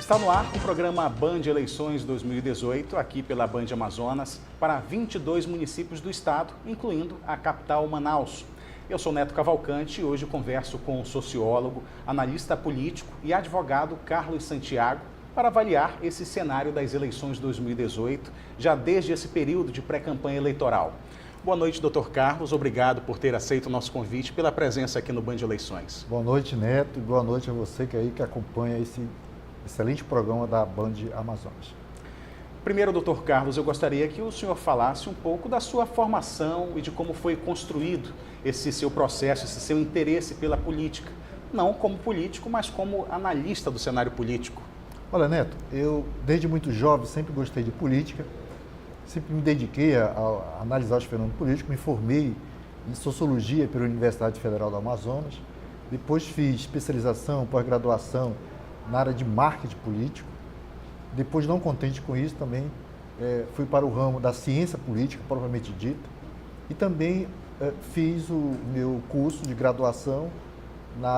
Está no ar o programa Band Eleições 2018, aqui pela Band Amazonas, para 22 municípios do estado, incluindo a capital Manaus. Eu sou Neto Cavalcante e hoje converso com o sociólogo, analista político e advogado Carlos Santiago para avaliar esse cenário das eleições 2018, já desde esse período de pré-campanha eleitoral. Boa noite, doutor Carlos. Obrigado por ter aceito o nosso convite, pela presença aqui no Band Eleições. Boa noite, Neto, e boa noite a você que acompanha esse excelente programa da Band Amazonas. Primeiro, doutor Carlos, eu gostaria que o senhor falasse um pouco da sua formação e de como foi construído esse seu processo, esse seu interesse pela política. Não como político, mas como analista do cenário político. Olha, Neto, eu desde muito jovem sempre gostei de política, sempre me dediquei a analisar os fenômenos políticos, me formei em Sociologia pela Universidade Federal do Amazonas, depois fiz especialização, pós-graduação na área de marketing político. Depois, não contente com isso, também fui para o ramo da ciência política, propriamente dita, e também fiz o meu curso de graduação na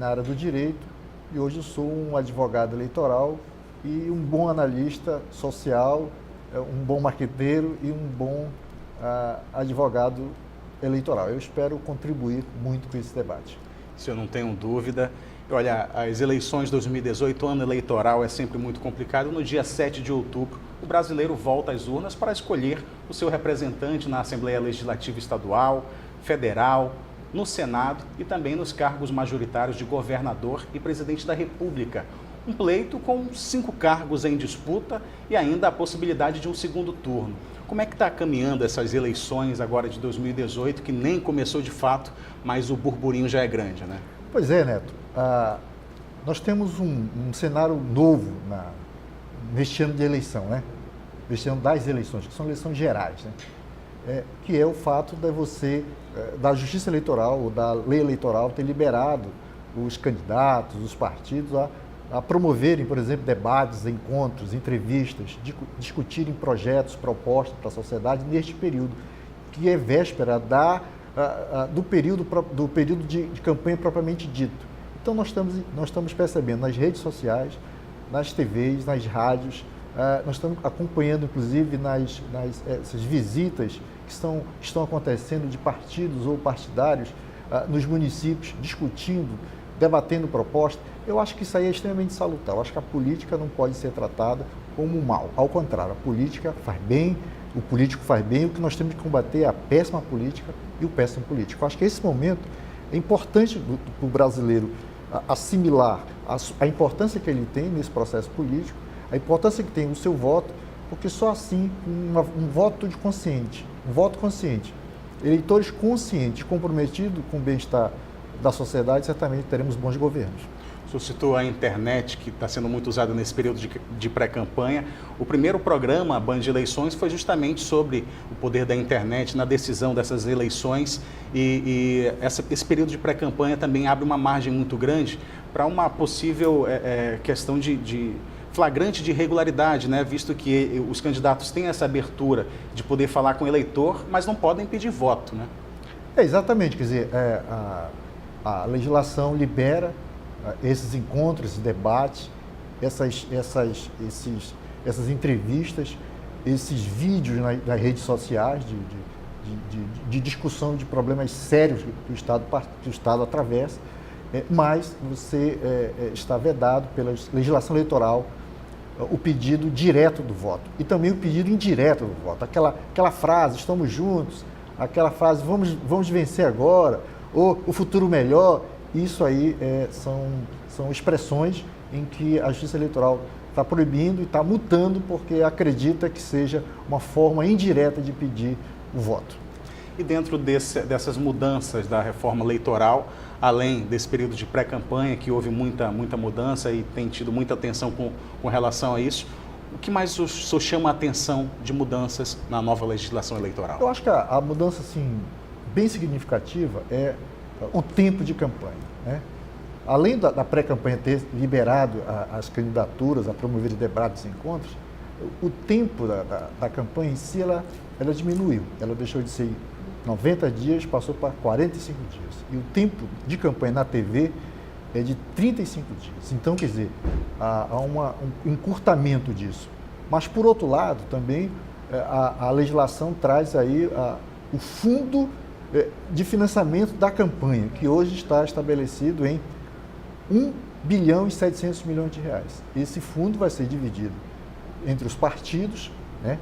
área do direito, e hoje eu sou um advogado eleitoral e um bom analista social, um bom marqueteiro e um bom advogado eleitoral. Eu espero contribuir muito com esse debate. Se eu não tenho dúvida. Olha, as eleições 2018, o ano eleitoral é sempre muito complicado. No dia 7 de outubro, o brasileiro volta às urnas para escolher o seu representante na Assembleia Legislativa Estadual, Federal, no Senado e também nos cargos majoritários de governador e presidente da República. Um pleito com 5 cargos em disputa e ainda a possibilidade de um segundo turno. Como é que está caminhando essas eleições agora de 2018, que nem começou de fato, mas o burburinho já é grande, né? Pois é, Neto. Nós temos um cenário novo neste ano de eleição, né? Neste ano das eleições, que são eleições gerais, né? Que é o fato da Justiça Eleitoral ou da Lei Eleitoral ter liberado os candidatos, os partidos a promoverem, por exemplo, debates, encontros, entrevistas, discutirem projetos, propostas para a sociedade neste período, que é véspera do período de campanha propriamente dito. Então, nós estamos percebendo nas redes sociais, nas TVs, nas rádios, nós estamos acompanhando, inclusive, essas visitas que estão acontecendo de partidos ou partidários nos municípios, discutindo, debatendo propostas. Eu acho que isso aí é extremamente salutar. Eu acho que a política não pode ser tratada como um mal. Ao contrário, a política faz bem, o político faz bem. O que nós temos que combater é a péssima política e o péssimo político. Eu acho que esse momento é importante para o brasileiro assimilar a importância que ele tem nesse processo político, a importância que tem o seu voto, porque só assim, um voto consciente, eleitores conscientes, comprometidos com o bem-estar da sociedade, certamente teremos bons governos. O senhor citou a internet, que está sendo muito usada nesse período de pré-campanha. O primeiro programa, Band Eleições, foi justamente sobre o poder da internet na decisão dessas eleições e esse período de pré-campanha também abre uma margem muito grande para uma possível questão de flagrante de irregularidade, né? Visto que os candidatos têm essa abertura de poder falar com o eleitor, mas não podem pedir voto, né? Exatamente, quer dizer, a legislação libera esses encontros, esses debates, essas entrevistas, esses vídeos nas redes sociais de discussão de problemas sérios que o Estado atravessa, mas você está vedado pela legislação eleitoral o pedido direto do voto e também o pedido indireto do voto. Aquela frase, estamos juntos, aquela frase, vamos vencer agora, ou o futuro melhor. Isso aí são expressões em que a Justiça Eleitoral está proibindo e está multando porque acredita que seja uma forma indireta de pedir o voto. E dentro dessas mudanças da reforma eleitoral, além desse período de pré-campanha, que houve muita mudança e tem tido muita atenção com relação a isso, o que mais o senhor chama a atenção de mudanças na nova legislação eleitoral? Eu acho que a mudança assim, bem significativa é o tempo de campanha, né? Além da pré-campanha ter liberado as candidaturas a promover debates e encontros, o tempo da campanha em si, ela diminuiu. Ela deixou de ser 90 dias, passou para 45 dias. E o tempo de campanha na TV é de 35 dias. Então, quer dizer, há um encurtamento disso. Mas, por outro lado, também a legislação traz aí o fundo de financiamento da campanha, que hoje está estabelecido em 1 bilhão e 700 milhões de reais. Esse fundo vai ser dividido entre os partidos, né,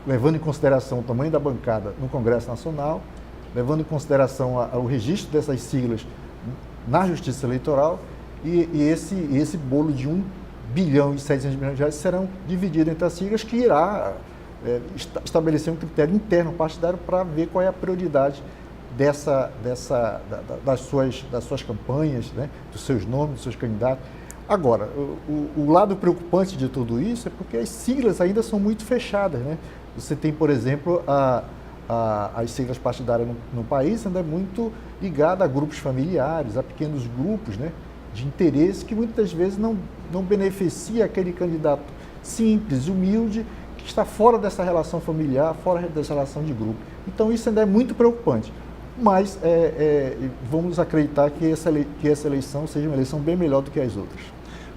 levando em consideração o tamanho da bancada no Congresso Nacional, levando em consideração o registro dessas siglas na Justiça Eleitoral, e esse bolo de 1 bilhão e 700 milhões de reais serão divididos entre as siglas, que irá estabelecer um critério interno partidário para ver qual é a prioridade das suas campanhas, né, dos seus nomes, dos seus candidatos. Agora, o lado preocupante de tudo isso é porque as siglas ainda são muito fechadas, né? Você tem, por exemplo, as siglas partidárias no país ainda é muito ligada a grupos familiares, a pequenos grupos, né, de interesse que muitas vezes não beneficia aquele candidato simples, humilde, que está fora dessa relação familiar, fora dessa relação de grupo. Então isso ainda é muito preocupante. Mas vamos acreditar que essa eleição seja uma eleição bem melhor do que as outras.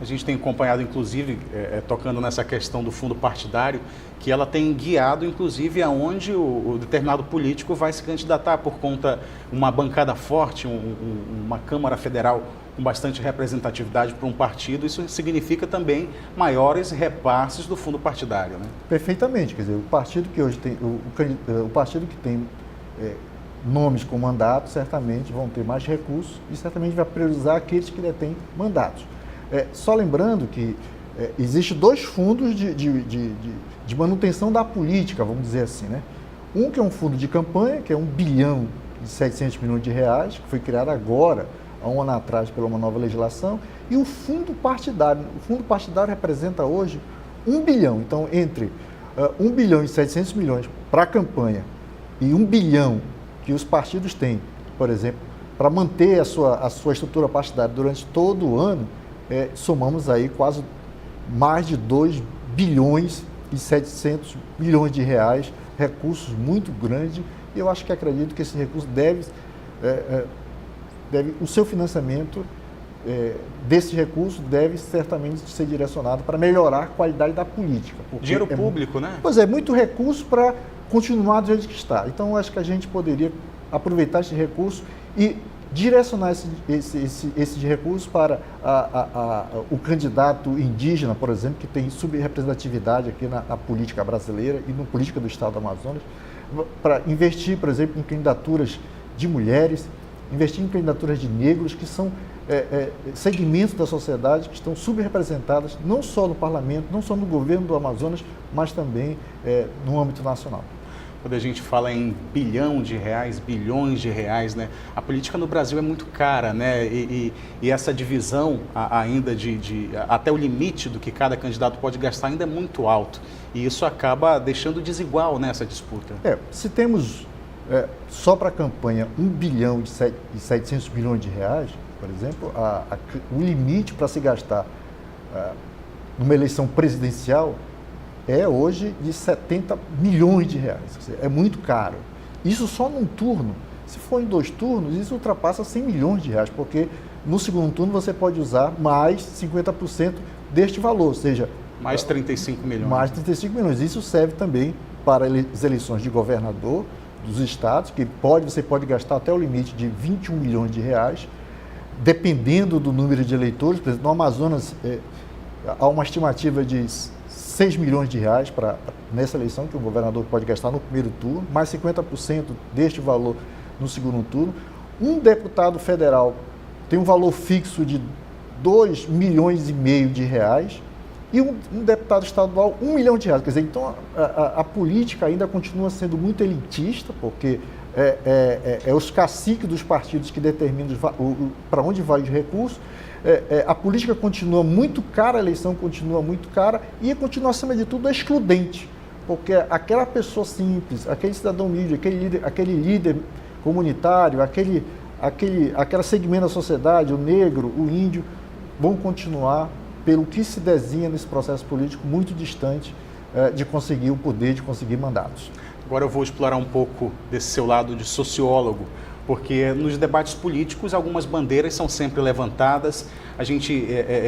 A gente tem acompanhado, inclusive, tocando nessa questão do fundo partidário, que ela tem guiado, inclusive, aonde o determinado político vai se candidatar por conta de uma bancada forte, uma Câmara Federal com bastante representatividade para um partido. Isso significa também maiores repasses do fundo partidário, né? Perfeitamente. Quer dizer, o partido que hoje tem, o partido que tem nomes com mandato, certamente vão ter mais recursos e certamente vai priorizar aqueles que detêm mandatos. Só lembrando que existem dois fundos de manutenção da política, vamos dizer assim, né? Um que é um fundo de campanha, que é 1 bilhão e 700 milhões de reais, que foi criado agora, há um ano atrás, pela uma nova legislação, e o fundo partidário. O fundo partidário representa hoje 1 bilhão. Então, entre 1 bilhão e 700 milhões para a campanha e 1 bilhão que os partidos têm, por exemplo, para manter a sua estrutura partidária durante todo o ano, somamos aí quase mais de 2 bilhões e 700 milhões de reais, recursos muito grandes, e eu acredito que esse recurso deve o seu financiamento desses recursos deve certamente ser direcionado para melhorar a qualidade da política. Dinheiro público, né? Pois é, muito recurso para continuar do jeito que está. Então, eu acho que a gente poderia aproveitar esse recurso e direcionar esse recurso para o candidato indígena, por exemplo, que tem subrepresentatividade aqui na política brasileira e na política do Estado do Amazonas, para investir, por exemplo, em candidaturas de mulheres, investir em candidaturas de negros, que são segmentos da sociedade que estão subrepresentados não só no parlamento, não só no governo do Amazonas, mas também no âmbito nacional. Quando a gente fala em bilhão de reais, bilhões de reais, né? A política no Brasil é muito cara, né? E essa divisão ainda até o limite do que cada candidato pode gastar ainda é muito alto. E isso acaba deixando desigual nessa disputa. Se temos só para a campanha 1 bilhão e 700 milhões de reais, por exemplo, o limite para se gastar numa eleição presidencial é hoje de 70 milhões de reais. É muito caro. Isso só num turno. Se for em 2 turnos, isso ultrapassa 100 milhões de reais, porque no segundo turno você pode usar mais 50% deste valor, ou seja... Mais 35 milhões. Mais 35 milhões. Isso serve também para as eleições de governador dos estados, que você pode gastar até o limite de 21 milhões de reais, dependendo do número de eleitores. Por exemplo, no Amazonas, há uma estimativa de 6 milhões de reais nessa eleição que o governador pode gastar no primeiro turno, mais 50% deste valor no segundo turno. Um deputado federal tem um valor fixo de 2 milhões e meio de reais e um deputado estadual 1 milhão de reais. Quer dizer, então a política ainda continua sendo muito elitista, porque é os caciques dos partidos que determinam para onde vai os recursos. A política continua muito cara, a eleição continua muito cara e continua, acima de tudo, excludente, porque aquela pessoa simples, aquele cidadão humilde, aquele líder comunitário, aquele segmento da sociedade, o negro, o índio, vão continuar, pelo que se desenha nesse processo político, muito distante de conseguir o poder, de conseguir mandatos. Agora eu vou explorar um pouco desse seu lado de sociólogo, porque nos debates políticos algumas bandeiras são sempre levantadas,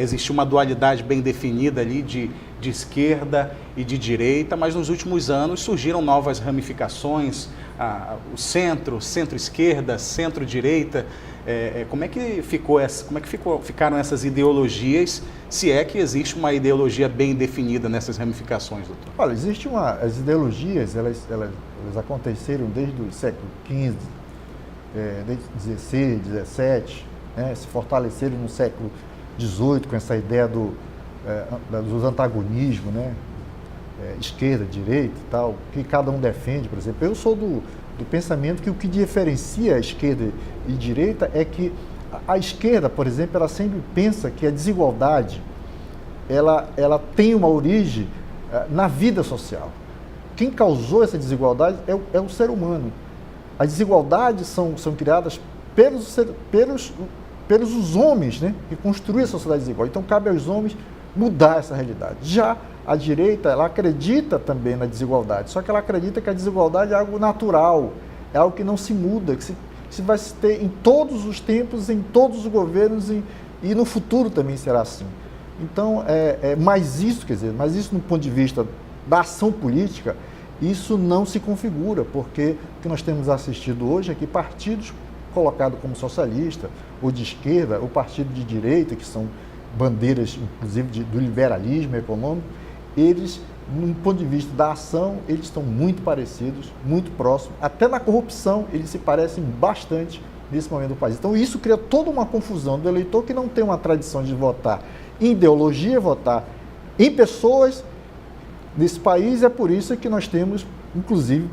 existe uma dualidade bem definida ali de esquerda e de direita, mas nos últimos anos surgiram novas ramificações, o centro-esquerda, centro-direita. Como é que ficaram essas ideologias, se é que existe uma ideologia bem definida nessas ramificações, doutor? Olha, as ideologias, elas aconteceram desde o século XV, desde XVI, XVII, né, se fortaleceram no século XVIII com essa ideia dos antagonismos, né, esquerda, direita e tal, que cada um defende. Por exemplo, eu sou do pensamento que o que diferencia a esquerda e direita é que a esquerda, por exemplo, ela sempre pensa que a desigualdade ela tem uma origem na vida social. Quem causou essa desigualdade é o ser humano. As desigualdades são criadas pelos os homens, né, que construíram a sociedade desigual. Então, cabe aos homens mudar essa realidade. Já a direita, ela acredita também na desigualdade, só que ela acredita que a desigualdade é algo natural, é algo que não se muda, que se vai se ter em todos os tempos, em todos os governos e no futuro também será assim. Então, mas isso no ponto de vista da ação política, isso não se configura, porque o que nós temos assistido hoje é que partidos colocados como socialista ou de esquerda, ou partido de direita, que são bandeiras, inclusive, do liberalismo econômico, eles, no ponto de vista da ação, eles estão muito parecidos, muito próximos, até na corrupção eles se parecem bastante nesse momento do país. Então isso cria toda uma confusão do eleitor que não tem uma tradição de votar em ideologia, votar em pessoas nesse país. É por isso que nós temos, inclusive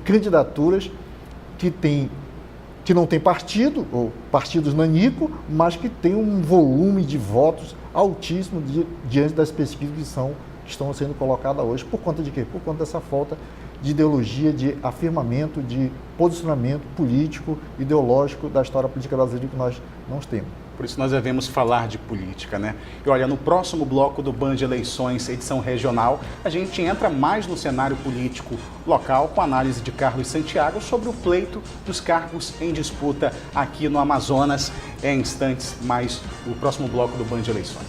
candidaturas que não tem partido, ou partidos nanico, mas que tem um volume de votos altíssimo diante das pesquisas que estão sendo colocadas hoje. Por conta de quê? Por conta dessa falta de ideologia, de afirmamento, de posicionamento político, ideológico da história política brasileira que nós não temos. Por isso nós devemos falar de política, né? E olha, no próximo bloco do Band Eleições, edição regional, a gente entra mais no cenário político local com a análise de Carlos Santiago sobre o pleito dos cargos em disputa aqui no Amazonas. Em instantes, mais o próximo bloco do Band Eleições.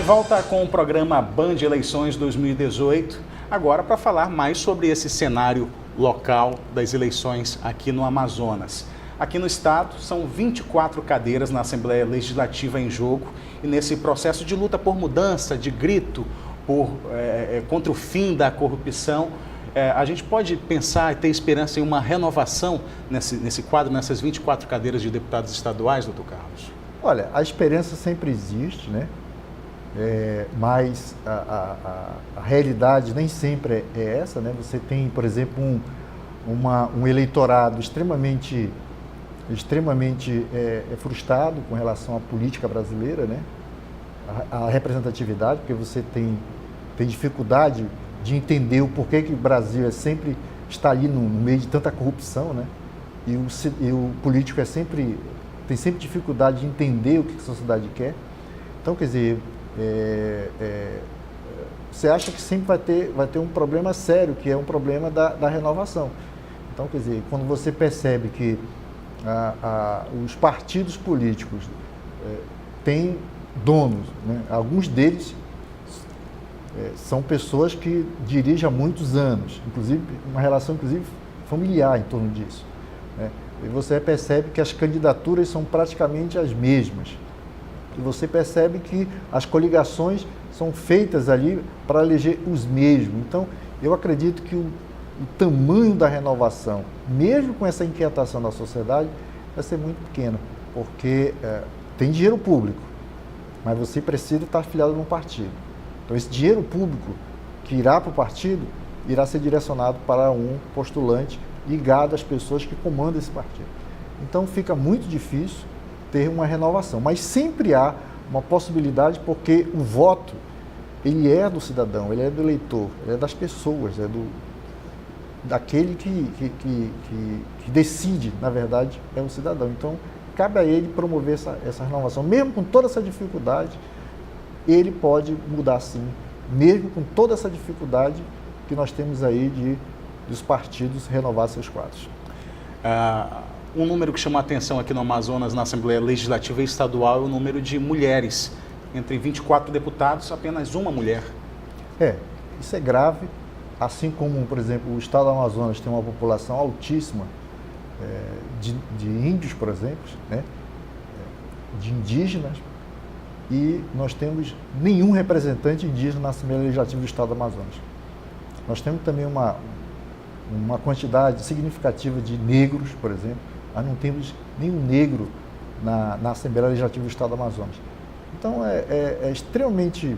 Volta com o programa Band Eleições 2018, agora para falar mais sobre esse cenário local das eleições aqui no Amazonas. Aqui no estado são 24 cadeiras na Assembleia Legislativa em jogo e nesse processo de luta por mudança, de grito contra o fim da corrupção, a gente pode pensar e ter esperança em uma renovação nesse quadro, nessas 24 cadeiras de deputados estaduais, doutor Carlos? Olha, a esperança sempre existe, né? Mas a realidade nem sempre é essa, né? Você tem, por exemplo, um eleitorado extremamente frustrado com relação à política brasileira, né? A representatividade, porque você tem dificuldade de entender o porquê que o Brasil sempre está ali no meio de tanta corrupção, né? E o político tem sempre dificuldade de entender o que a sociedade quer. Então, quer dizer, você acha que sempre vai ter um problema sério, que é um problema da renovação. Então, quer dizer, quando você percebe que os partidos políticos têm donos, né? Alguns deles são pessoas que dirigem há muitos anos, inclusive uma relação familiar em torno disso, né? E você percebe que as candidaturas são praticamente as mesmas. E você percebe que as coligações são feitas ali para eleger os mesmos. Então, eu acredito que o tamanho da renovação, mesmo com essa inquietação da sociedade, vai ser muito pequeno, porque tem dinheiro público, mas você precisa estar afiliado num partido. Então, esse dinheiro público que irá para o partido, irá ser direcionado para um postulante ligado às pessoas que comandam esse partido. Então, fica muito difícil ter uma renovação, mas sempre há uma possibilidade, porque o voto, ele é do cidadão, ele é do eleitor, ele é das pessoas, daquele que decide, na verdade, é o cidadão. Então, cabe a ele promover essa renovação. Mesmo com toda essa dificuldade, ele pode mudar sim, mesmo com toda essa dificuldade que nós temos aí dos partidos renovar seus quadros. Um número que chama a atenção aqui no Amazonas, na Assembleia Legislativa Estadual, é o número de mulheres. Entre 24 deputados, apenas uma mulher. Isso é grave, assim como, por exemplo, o estado do Amazonas tem uma população altíssima de índios, por exemplo, né? De indígenas, e nós temos nenhum representante indígena na Assembleia Legislativa do estado do Amazonas. Nós temos também uma quantidade significativa de negros, por exemplo, mas não temos nenhum negro na Assembleia Legislativa do estado do Amazonas. Então, é extremamente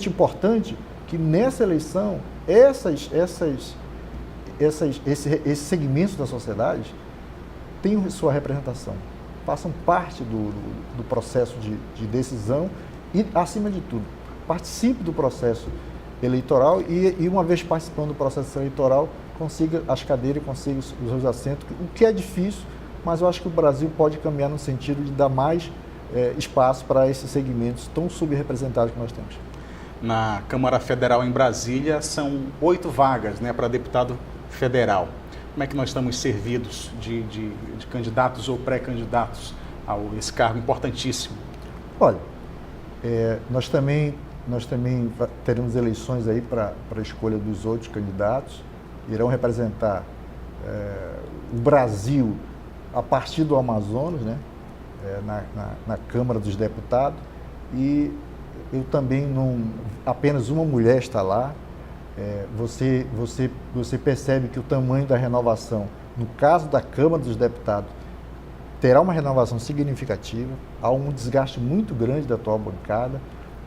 importante que nessa eleição esses segmentos da sociedade tenham sua representação, façam parte do processo de decisão e, acima de tudo, participe do processo eleitoral e uma vez participando do processo eleitoral, consiga as cadeiras, consiga os seus assentos, o que é difícil, mas eu acho que o Brasil pode caminhar no sentido de dar mais espaço para esses segmentos tão subrepresentados que nós temos. Na Câmara Federal em Brasília, são 8 vagas, né, para deputado federal. Como é que nós estamos servidos de candidatos ou pré-candidatos a esse cargo importantíssimo? Olha, nós também teremos eleições aí para a escolha dos outros candidatos, irão representar o Brasil a partir do Amazonas, né, na Câmara dos Deputados, e eu também apenas uma mulher está lá. Você percebe que o tamanho da renovação, no caso da Câmara dos Deputados, terá uma renovação significativa, há um desgaste muito grande da atual bancada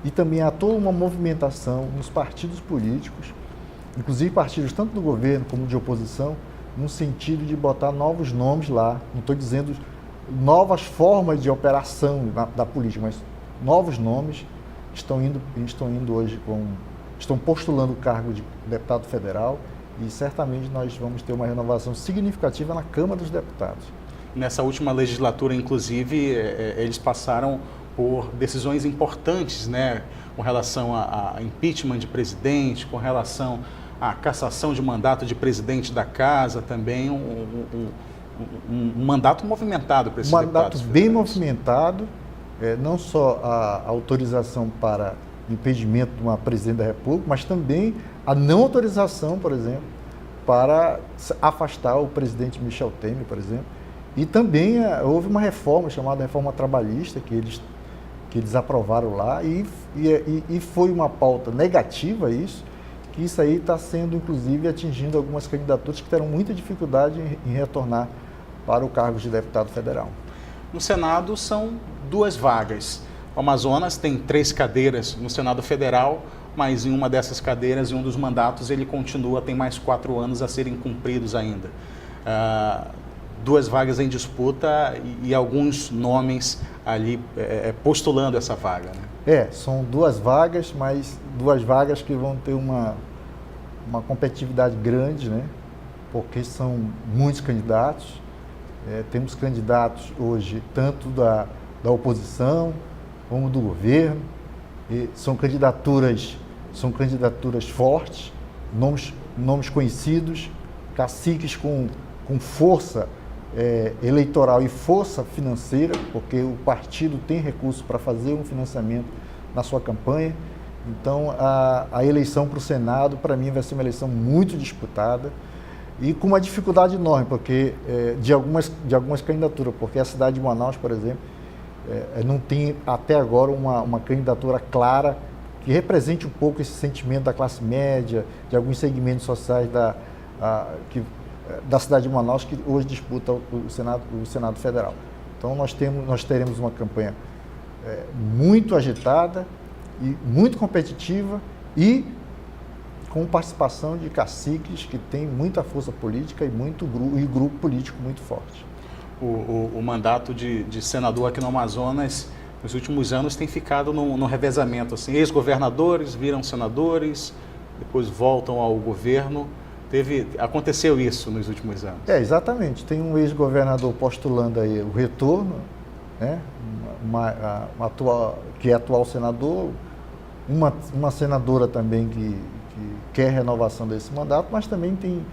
e também há toda uma movimentação nos partidos políticos, inclusive partidos tanto do governo como de oposição, no sentido de botar novos nomes lá, não estou dizendo novas formas de operação da política, mas novos nomes estão indo hoje estão postulando o cargo de deputado federal e certamente nós vamos ter uma renovação significativa na Câmara dos Deputados. Nessa última legislatura, inclusive, eles passaram por decisões importantes, né, com relação a impeachment de presidente, com relação à cassação de mandato de presidente da casa, também um mandato movimentado para esses deputados. Um mandato bem movimentado, não só a autorização para impedimento de uma presidente da República, mas também a não autorização, por exemplo, para afastar o presidente Michel Temer, por exemplo. E também houve uma reforma chamada reforma trabalhista que eles aprovaram lá e foi uma pauta negativa isso, que isso aí está sendo, inclusive, atingindo algumas candidaturas que terão muita dificuldade em retornar para o cargo de deputado federal. No Senado são 2 vagas. O Amazonas tem 3 cadeiras no Senado Federal, mas em uma dessas cadeiras, em um dos mandatos, ele continua, tem mais 4 anos a serem cumpridos ainda. 2 vagas em disputa e alguns nomes ali postulando essa vaga, né? São 2 vagas, mas 2 vagas que vão ter uma competitividade grande, né? Porque são muitos candidatos. Temos candidatos hoje tanto da oposição como do governo, e são candidaturas fortes, nomes conhecidos, caciques com força eleitoral e força financeira, porque o partido tem recurso para fazer um financiamento na sua campanha. Então, a eleição para o Senado, para mim, vai ser uma eleição muito disputada e com uma dificuldade enorme, porque de algumas candidaturas, porque a cidade de Manaus, por exemplo, não tem até agora uma candidatura clara que represente um pouco esse sentimento da classe média, de alguns segmentos sociais da cidade de Manaus, que hoje disputa o Senado Federal. Então nós teremos uma campanha muito agitada e muito competitiva e com participação de caciques que têm muita força política e grupo político muito forte. O mandato de senador aqui no Amazonas, nos últimos anos, tem ficado no revezamento. Assim, ex-governadores viram senadores, depois voltam ao governo. Aconteceu isso nos últimos anos. Exatamente. Tem um ex-governador postulando aí o retorno, né? Que é atual senador, uma senadora também que quer renovação desse mandato, mas também tem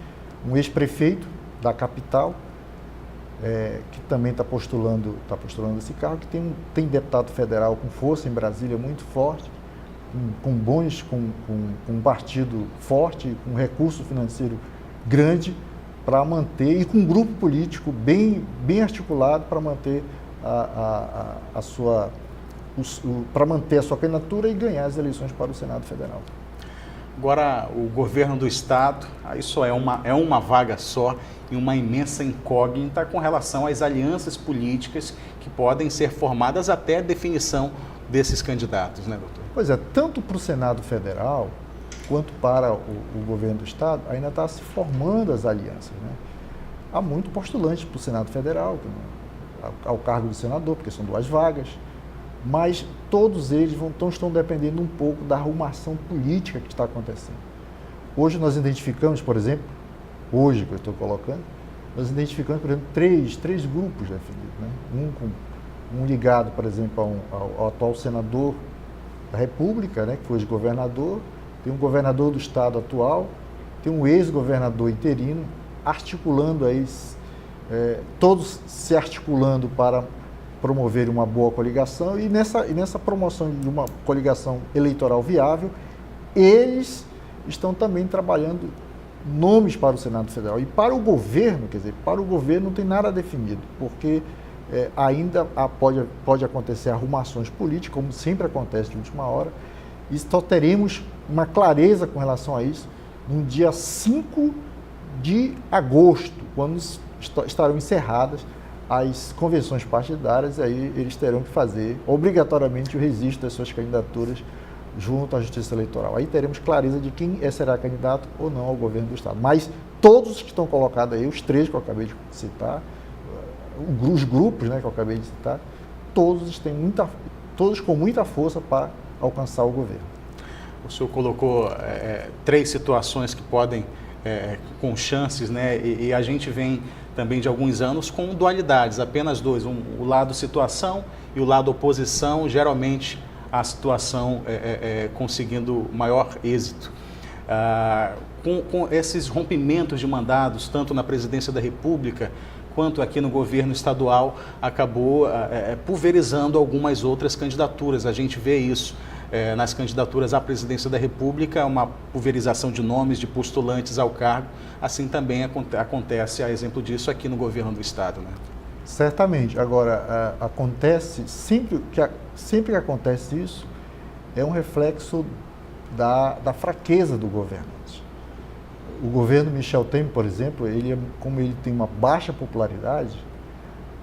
um ex-prefeito da capital, que também está postulando esse cargo, que tem deputado federal com força em Brasília muito forte, com um partido forte, com recurso financeiro grande para manter, e com um grupo político bem articulado para manter para manter a sua candidatura e ganhar as eleições para o Senado Federal. Agora, o governo do Estado, aí só é uma vaga só e uma imensa incógnita com relação às alianças políticas que podem ser formadas até a definição desses candidatos, né, doutor? Pois é, tanto para o Senado Federal quanto para o governo do Estado, ainda está se formando as alianças, né? Há muito postulante para o Senado Federal, ao cargo de senador, porque são 2 vagas, mas todos eles estão dependendo um pouco da arrumação política que está acontecendo. Hoje nós identificamos, por exemplo, hoje que eu estou colocando, nós identificamos, por exemplo, três grupos definidos, né? Um ligado, por exemplo, ao atual senador da República, né, que foi ex-governador, tem um governador do estado atual, tem um ex-governador interino, articulando aí, todos se articulando para promover uma boa coligação, e nessa promoção de uma coligação eleitoral viável, eles estão também trabalhando nomes para o Senado Federal. E para o governo, quer dizer, para o governo não tem nada definido, porque ainda pode acontecer arrumações políticas, como sempre acontece de última hora, e só teremos uma clareza com relação a isso no dia 5 de agosto, quando estarão encerradas as convenções partidárias, e aí eles terão que fazer obrigatoriamente o registro das suas candidaturas junto à Justiça Eleitoral. Aí teremos clareza de quem será candidato ou não ao governo do Estado. Mas todos que estão colocados aí, os 3 que eu acabei de citar, os grupos, né, que eu acabei de citar, todos com muita força para alcançar o governo. O senhor colocou 3 situações que podem, com chances, né, e a gente vem também de alguns anos com dualidades, apenas 2, o lado situação e o lado oposição, geralmente a situação conseguindo maior êxito. Com esses rompimentos de mandados, tanto na presidência da República quanto aqui no governo estadual, acabou pulverizando algumas outras candidaturas. A gente vê isso nas candidaturas à presidência da República, uma pulverização de nomes, de postulantes ao cargo. Assim também acontece, a exemplo disso, aqui no governo do Estado, né? Certamente. Agora, sempre que acontece isso, é um reflexo da fraqueza do governante. O governo Michel Temer, por exemplo, como ele tem uma baixa popularidade,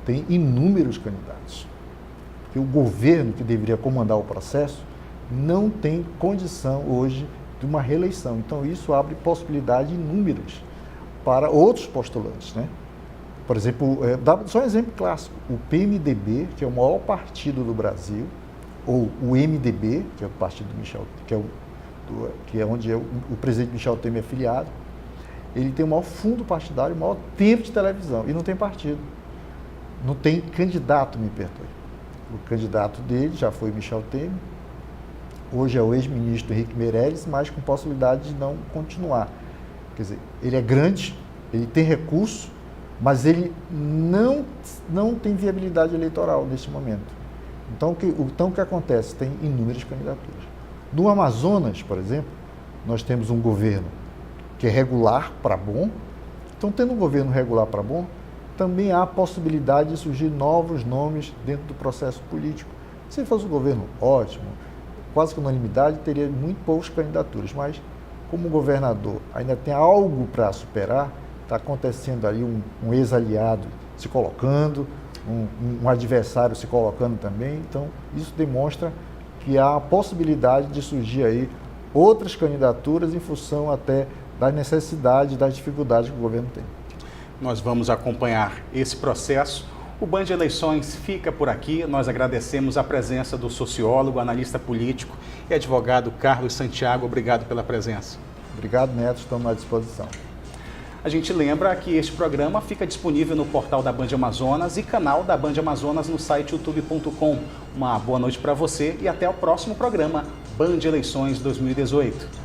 tem inúmeros candidatos. Porque o governo que deveria comandar o processo não tem condição hoje de uma reeleição. Então, isso abre possibilidades inúmeras para outros postulantes, né? Por exemplo, só um exemplo clássico, o PMDB, que é o maior partido do Brasil, ou o MDB, que é o partido do Michel, que é onde o presidente Michel Temer é filiado, ele tem o maior fundo partidário, o maior tempo de televisão, e não tem partido. Não tem candidato, me perdoe. O candidato dele já foi Michel Temer, hoje é o ex-ministro Henrique Meirelles, mas com possibilidade de não continuar. Quer dizer, ele é grande, ele tem recurso, mas ele não tem viabilidade eleitoral neste momento. Então, o que acontece? Tem inúmeras candidaturas. No Amazonas, por exemplo, nós temos um governo que é regular para bom. Então, tendo um governo regular para bom, também há a possibilidade de surgir novos nomes dentro do processo político. Se fosse um governo ótimo, quase que unanimidade, teria muito poucas candidaturas, mas como o governador ainda tem algo para superar, está acontecendo ali um ex-aliado se colocando, um adversário se colocando também, então isso demonstra que há a possibilidade de surgir aí outras candidaturas em função até da necessidade, das dificuldades que o governo tem. Nós vamos acompanhar esse processo. O Band Eleições fica por aqui. Nós agradecemos a presença do sociólogo, analista político e advogado Carlos Santiago. Obrigado pela presença. Obrigado, Neto. Estamos à disposição. A gente lembra que este programa fica disponível no portal da Band Amazonas e canal da Band Amazonas no site youtube.com. Uma boa noite para você e até o próximo programa Band Eleições 2018.